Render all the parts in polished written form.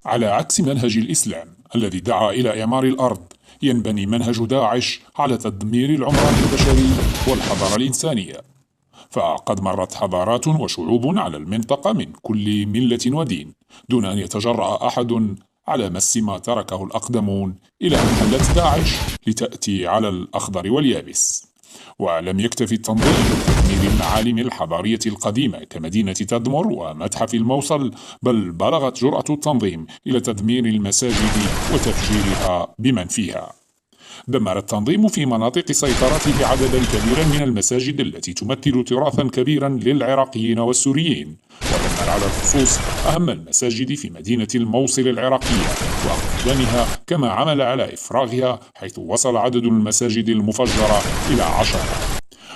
على عكس منهج الإسلام الذي دعا إلى إعمار الأرض، ينبني منهج داعش على تدمير العمران البشري والحضارة الإنسانية. فقد مرت حضارات وشعوب على المنطقة من كل ملة ودين دون أن يتجرأ أحد على مس ما تركه الأقدمون، إلى أن حلت داعش لتأتي على الأخضر واليابس. ولم يكتف التنظيم بتدمير المعالم الحضارية القديمة كمدينة تدمر ومتحف الموصل، بل بلغت جرأة التنظيم إلى تدمير المساجد وتفجيرها بمن فيها. دمر التنظيم في مناطق سيطرته عددا كبيرا من المساجد التي تمثل تراثا كبيرا للعراقيين والسوريين، ودمر على الخصوص أهم المساجد في مدينة الموصل العراقية وأقدمها، كما عمل على إفراغها، حيث وصل عدد المساجد المفجرة إلى 10.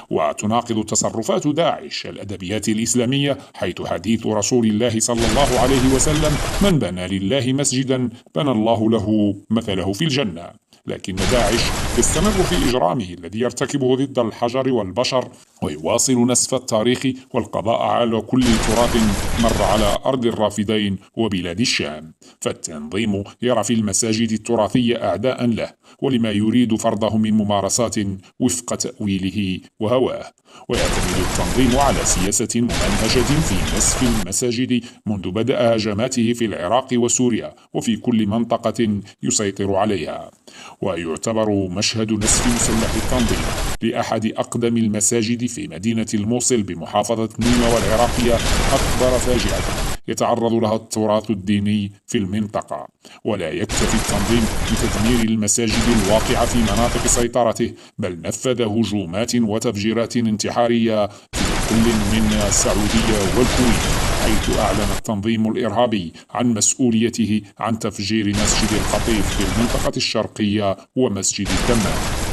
وتناقض تصرفات داعش الأدبيات الإسلامية، حيث حديث رسول الله صلى الله عليه وسلم: من بنى لله مسجدا بنى الله له مثله في الجنة. لكن داعش يستمر في إجرامه الذي يرتكبه ضد الحجر والبشر، ويواصل نسف التاريخ والقضاء على كل تراث مر على أرض الرافدين وبلاد الشام. فالتنظيم يرى في المساجد التراثية أعداء له ولما يريد فرضه من ممارسات وفق تأويله وهواه. ويعتمد التنظيم على سياسة ممنهجة في نسف المساجد منذ بدأ هجماته في العراق وسوريا وفي كل منطقة يسيطر عليها. ويعتبر مشهد نسف مسلح التنظيم لأحد أقدم المساجد في مدينة الموصل بمحافظة نينوى العراقية أكبر فاجعة يتعرض لها التراث الديني في المنطقة. ولا يكتفي التنظيم بتدمير المساجد الواقعة في مناطق سيطرته، بل نفذ هجومات وتفجيرات انتحارية في كل من السعودية والكويت، حيث أعلن التنظيم الإرهابي عن مسؤوليته عن تفجير مسجد القطيف في المنطقة الشرقية ومسجد الدمام.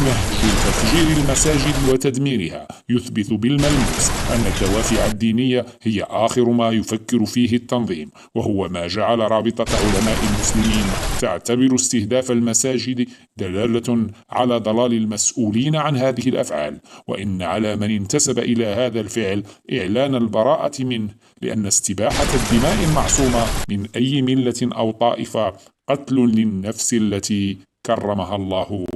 نهج تفجير المساجد وتدميرها يثبت بالملموس أن الدوافع الدينية هي آخر ما يفكر فيه التنظيم، وهو ما جعل رابطة علماء المسلمين تعتبر استهداف المساجد دلالة على ضلال المسؤولين عن هذه الأفعال، وإن على من انتسب إلى هذا الفعل إعلان البراءة منه، لأن استباحة الدماء المعصومة من أي ملة أو طائفة قتل للنفس التي كرمها الله